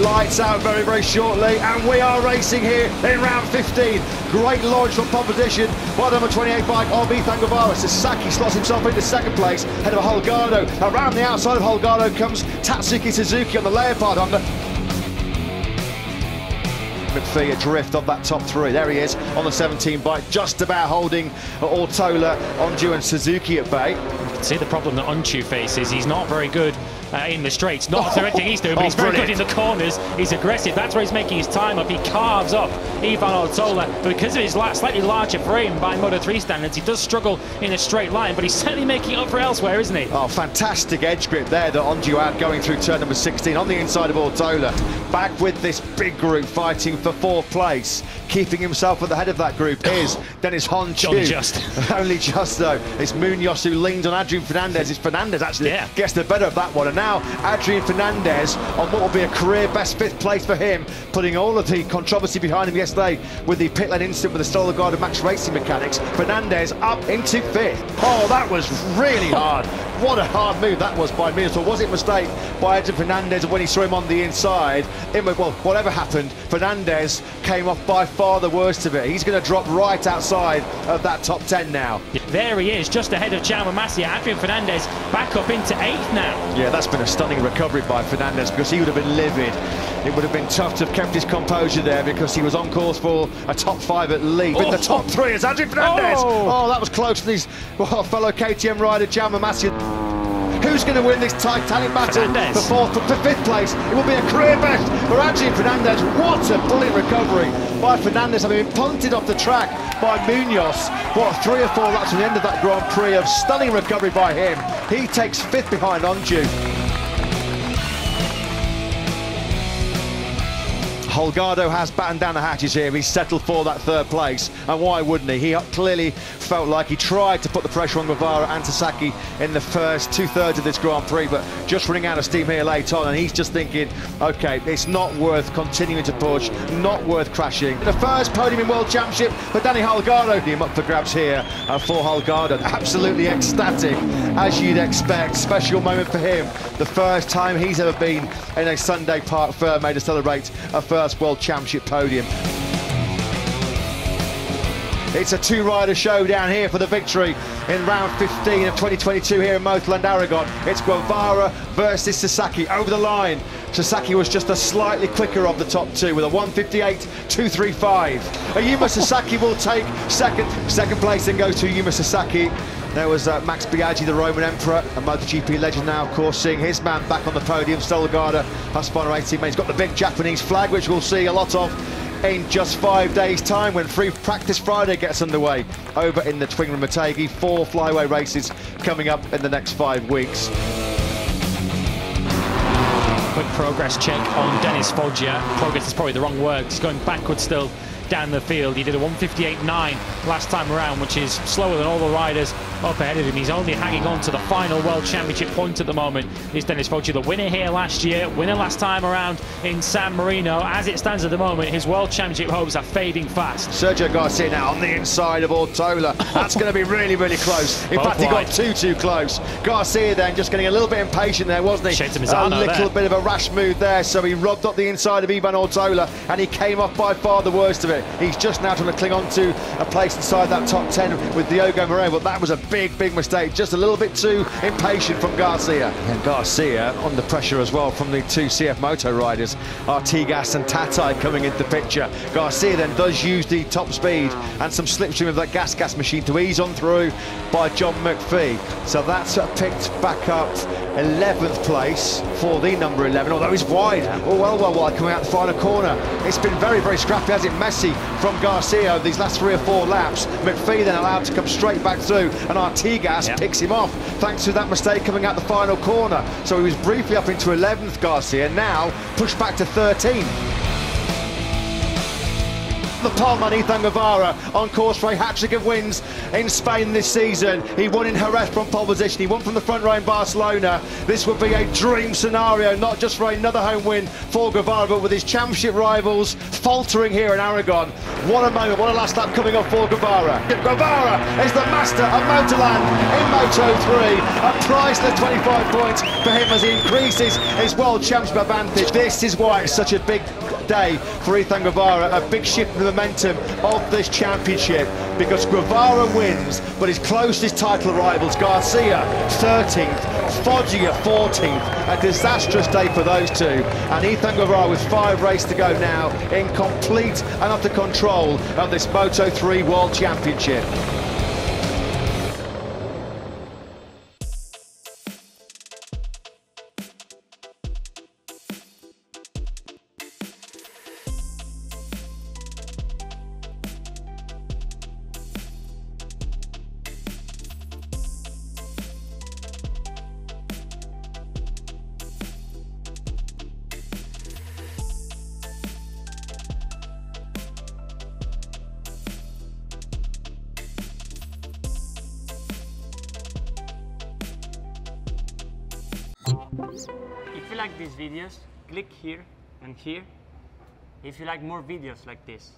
lights out very, very shortly, and we are racing here in round 15. Great launch from position by the number 28 bike of GUEVARA. Sasaki slots himself into second place, ahead of HOLGADO. Around the outside of HOLGADO comes Tatsuki Suzuki on the Leopard Honda. McPhee adrift of that top three. There he is on the 17 bike, just about holding Ortola, Onju and Suzuki at bay. You can see the problem that Onju faces. He's not very good in the straights, not for everything he's doing, but he's very good in the corners. He's aggressive. That's where he's making his time up. He carves up Ivan Ortola, but because of his slightly larger frame by Moto3 standards, he does struggle in a straight line, but he's certainly making up for elsewhere, isn't he? Oh, fantastic edge grip there that Onju had going through turn number 16 on the inside of Ortola. Back with this big group fighting for fourth place. Keeping himself at the head of that group is Dennis Honchu. Only just. Only just, though. It's Munoz who leans on Adrian Fernandez. It's Fernandez actually gets the better of that one. And now Adrian Fernandez on what will be a career best fifth place for him, putting all of the controversy behind him yesterday with the pit lane incident with the stolen guard of Max Racing Mechanics. Fernandez up into fifth. Oh, that was really hard. What a hard move that was by Munoz. Or was it a mistake by Adrian Fernandez when he saw him on the inside? Well, whatever happened, Fernandez came off by far the worst of it. He's going to drop right outside of that top 10 now. There he is, just ahead of Jaume Masia. Adrian Fernandez back up into 8th now. Yeah, that's been a stunning recovery by Fernandez, because he would have been livid. It would have been tough to have kept his composure there, because he was on course for a top 5 at least. In the top 3 is Adrian Fernandez. Oh, that was close to his fellow KTM rider Jaume Masia. Who's going to win this Titanic battle for fifth place? It will be a career best for Adrian Fernandez. What a brilliant recovery by Fernandez, having been punted off the track by Munoz. What, 3 or 4 laps from the end of that Grand Prix of stunning recovery by him. He takes 5th behind Onju. HOLGADO has battened down the hatches here. He's settled for that 3rd place, and why wouldn't he? He clearly felt like he tried to put the pressure on GUEVARA and Sasaki in the first 2/3 of this Grand Prix, but just running out of steam here late on, and he's just thinking, okay, it's not worth continuing to push, not worth crashing. The first podium in World Championship for Danny HOLGADO. Him up for grabs here for HOLGADO. Absolutely ecstatic, as you'd expect. Special moment for him. The first time he's ever been in a Sunday Park Fairmade to celebrate a first World Championship podium. It's a 2-rider showdown here for the victory in round 15 of 2022 here in Motorland Aragon. It's GUEVARA versus Sasaki over the line. Sasaki was just a slightly quicker of the top 2 with a 1:58.235. Ayumu Sasaki will take second place and go to Ayumu Sasaki. There was Max Biaggi, the Roman Emperor, a MotoGP legend now, of course, seeing his man back on the podium. Stolgada, Husqvarna 18 man. He's got the big Japanese flag, which we'll see a lot of in just 5 days' time when Free Practice Friday gets underway over in the Twingram Motegi. 4 flyway races coming up in the next 5 weeks. Quick progress check on Dennis Foggia. Progress is probably the wrong word. He's going backwards still down the field. He did a 1:58.9 last time around, which is slower than all the riders up ahead of him. He's only hanging on to the final World Championship point at the moment. Is Dennis Foggia, the winner here last year, winner last time around in San Marino. As it stands at the moment, his World Championship hopes are fading fast. Sergio Garcia now on the inside of Ortola. That's going to be really, really close. In fact, he got too close. Garcia then just getting a little bit impatient there, wasn't he? MISANO a little bit of a rash move there, so he rubbed up the inside of Ivan Ortola, and he came off by far the worst of it. He's just now trying to cling on to a place inside that top 10 with Diogo Moreira, but that was a big mistake. Just a little bit too impatient from Garcia. And Garcia under pressure as well from the 2 CF Moto riders, Artigas and Tatai coming into the picture. Garcia then does use the top speed and some slipstream of that gas machine to ease on through by John McPhee. So that's picked back up 11th place for the number 11, although he's wide. Oh, well wide coming out the final corner. It's been very scrappy, hasn't it? Messy from Garcia these last 3 or 4 laps. McPhee then allowed to come straight back through, and Artigas picks him off thanks to that mistake coming out the final corner. So he was briefly up into 11th, Garcia, now pushed back to 13. the pole man Ethan Guevara on course for a hat-trick of wins in Spain this season. He won in Jerez from pole position, he won from the front row in Barcelona. This would be a dream scenario, not just for another home win for Guevara, but with his championship rivals faltering here in Aragon. What a moment, what a last lap coming up for Guevara. Guevara is the master of Motorland in Moto3. A priceless 25 points for him as he increases his world championship advantage. This is why it's such a big day for Ethan Guevara, a big shift in the momentum of this championship, because Guevara wins, but his closest title rivals, Garcia 13th, Foggia 14th, a disastrous day for those two, and Ethan Guevara with 5 races to go now in complete and utter control of this Moto3 World Championship. If you like these videos, click here and here. If you like more videos like this.